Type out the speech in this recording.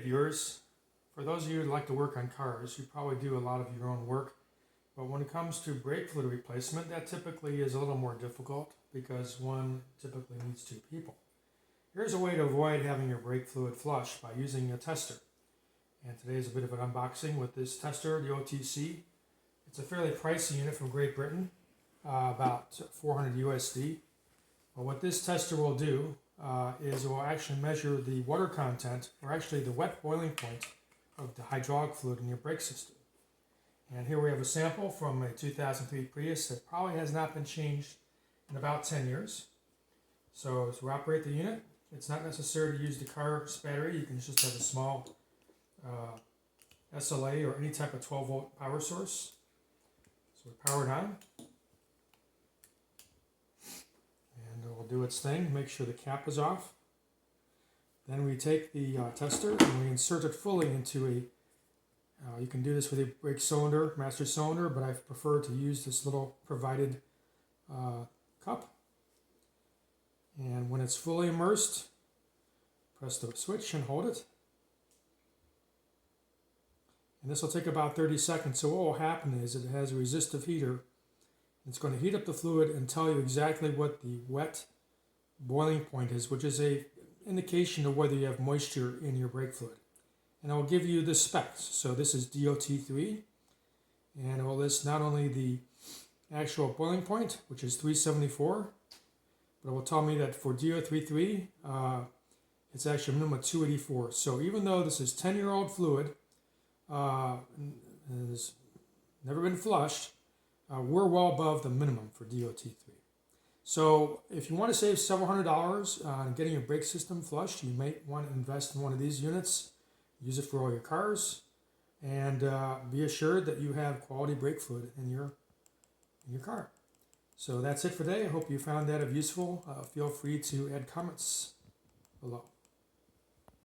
viewers. For those of you who like to work on cars, you probably do a lot of your own work. But when it comes to brake fluid replacement, that typically is a little more difficult because one typically needs two people. Here's a way to avoid having your brake fluid flush by using a tester. And today is a bit of an unboxing with this tester, the OTC. It's a fairly pricey unit from Great Britain, about 400 USD. But what this tester will do is it will actually measure the water content, or actually the wet boiling point of the hydraulic fluid in your brake system. And here we have a sample from a 2003 Prius that probably has not been changed in about 10 years. So to operate the unit, it's not necessary to use the car's battery. You can just have a small SLA or any type of 12-volt power source. So we power it on. And it will do its thing, make sure the cap is off. Then we take the tester and we insert it fully into a you can do this with a brake cylinder, master cylinder, but I prefer to use this little provided cup. And when it's fully immersed, press the switch and hold it. And this will take about 30 seconds. So what will happen is it has a resistive heater. It's going to heat up the fluid and tell you exactly what the wet boiling point is, which is an indication of whether you have moisture in your brake fluid. And I will give you the specs. So this is DOT3, and it will list not only the actual boiling point, which is 374, but it will tell me that for DOT3, it's actually a minimum of 284. So even though this is 10-year-old fluid, and has never been flushed, we're well above the minimum for DOT3. So if you want to save several $100s on getting your brake system flushed, you might want to invest in one of these units. Use it for all your cars, and be assured that you have quality brake fluid in your car. So that's it for today. I hope you found that useful. Feel free to add comments below.